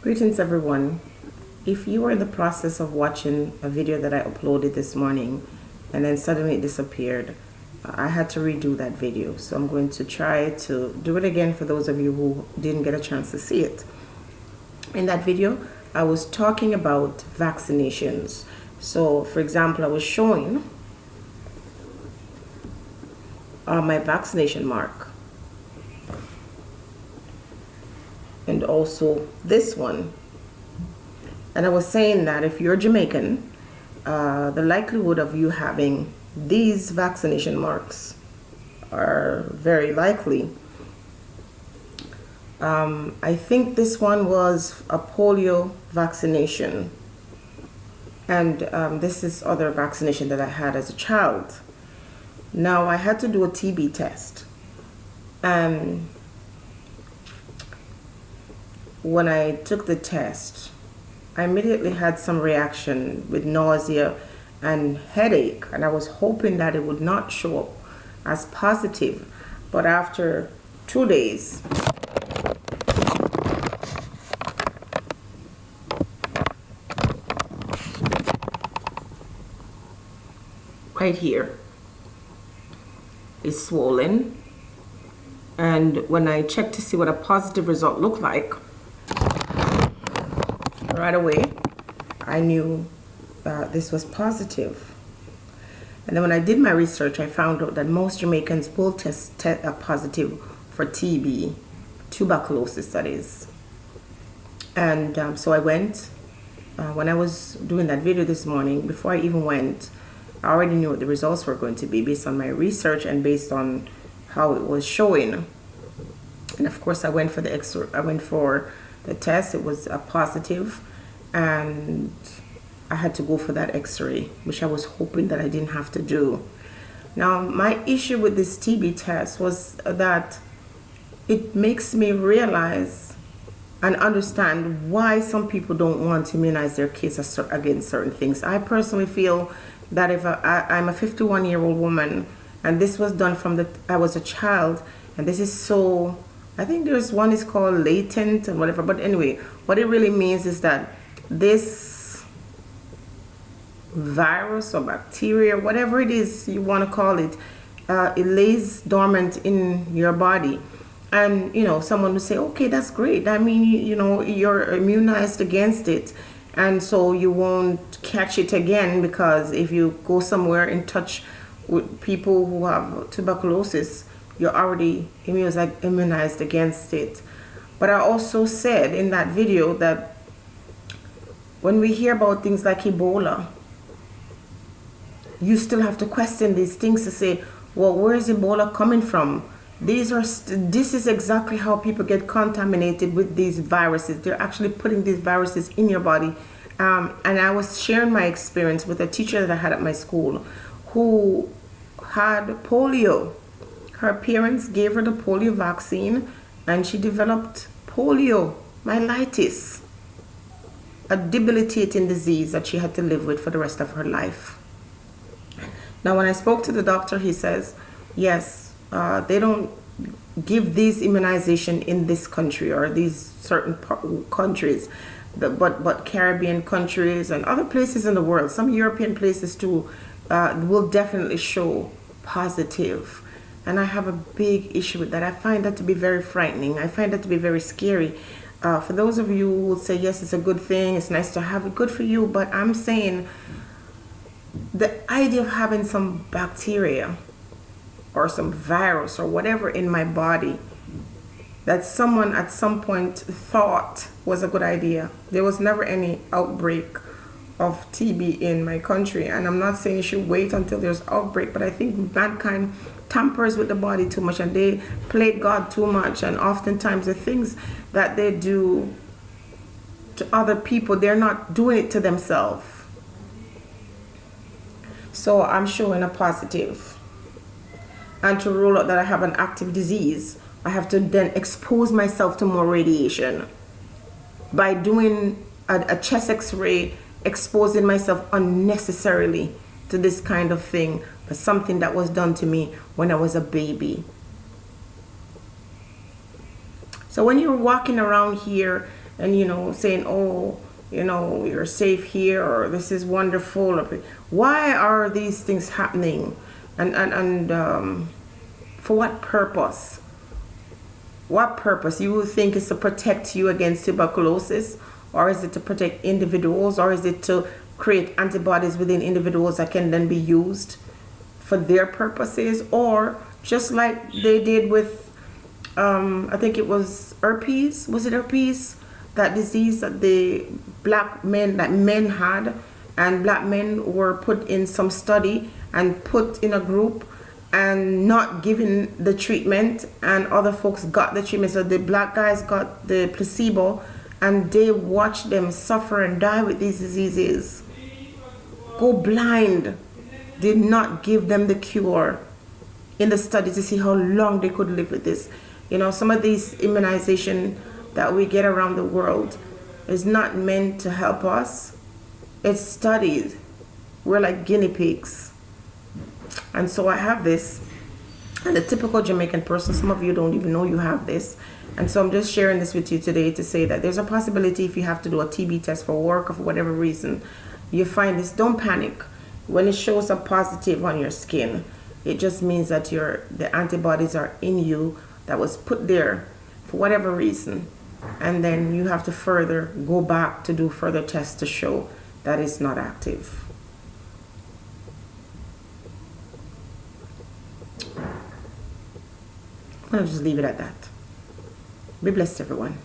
Greetings everyone. If you are in the process of watching a video that I uploaded this morning and then suddenly it disappeared, I had to redo that video. So I'm going to try to do it again for those of you who didn't get a chance to see it. In that video, I was talking about vaccinations. So for example, I was showing my vaccination mark. And also this one. And I was saying that if you're Jamaican, the likelihood of you having these vaccination marks are very likely. I think this one was a polio vaccination, and this is other vaccination that I had as a child. Now I had to do a TB test, and when I took the test, I immediately had some reaction with nausea and headache, and I was hoping that it would not show up as positive. But after 2 days, right here is swollen, and when I checked to see what a positive result looked like, right away I knew this was positive. And then when I did my research, I found out that most Jamaicans will test positive for TB, tuberculosis that is. And so I went, when I was doing that video this morning, before I even went, I already knew what the results were going to be based on my research and based on how it was showing. And of course I went for the test. It was a positive, and I had to go for that x-ray, which I was hoping that I didn't have to do. Now my issue with this TB test was that it makes me realize and understand why some people don't want to immunize their kids against certain things. I personally feel that if I'm a 51-year-old woman, and this was done from I was a child, and this is so, I think there's one is called latent and whatever, but anyway, what it really means is that this virus or bacteria, whatever it is you want to call it, it lays dormant in your body. And someone would say, okay, that's great. I mean, you're immunized against it, and so you won't catch it again, because if you go somewhere in touch with people who have tuberculosis, you're already immunized against it. But I also said in that video that when we hear about things like Ebola, you still have to question these things to say, well, where is Ebola coming from? This is exactly how people get contaminated with these viruses. They're actually putting these viruses in your body. And I was sharing my experience with a teacher that I had at my school who had polio. Her parents gave her the polio vaccine, and she developed poliomyelitis, a debilitating disease that she had to live with for the rest of her life. Now, when I spoke to the doctor, he says, yes, they don't give these immunization in this country or these certain countries, but Caribbean countries and other places in the world, some European places too, will definitely show positive. And I have a big issue with that. I find that to be very frightening. I find that to be very scary. For those of you who will say, yes, it's a good thing, it's nice to have it, good for you, but I'm saying the idea of having some bacteria or some virus or whatever in my body that someone at some point thought was a good idea. There was never any outbreak of TB in my country, and I'm not saying you should wait until there's outbreak, but I think mankind tampers with the body too much, and they play God too much, and oftentimes the things that they do to other people, they're not doing it to themselves. So I'm showing a positive, and to rule out that I have an active disease, I have to then expose myself to more radiation by doing a chest x-ray, exposing myself unnecessarily to this kind of thing, for something that was done to me when I was a baby. So when you're walking around here and saying, oh, you're safe here, or this is wonderful. Why are these things happening, and for what purpose? What purpose? You would think it's to protect you against tuberculosis, or is it to protect individuals, or is it to create antibodies within individuals that can then be used for their purposes? Or just like they did with, I think it was herpes. Was it herpes? That disease that men had, and black men were put in some study and put in a group and not given the treatment, and other folks got the treatment. So the black guys got the placebo, and they watched them suffer and die with these diseases, go blind. Did not give them the cure in the study to see how long they could live with this. Some of these immunization that we get around the world is not meant to help us. It's studied. We're like guinea pigs. And so I have this, and the typical Jamaican person, some of you don't even know you have this. And so I'm just sharing this with you today to say that there's a possibility, if you have to do a TB test for work or for whatever reason, you find this, don't panic. When it shows up positive on your skin, it just means that the antibodies are in you that was put there for whatever reason. And then you have to further go back to do further tests to show that it's not active. I'm going to just leave it at that. Be blessed, everyone.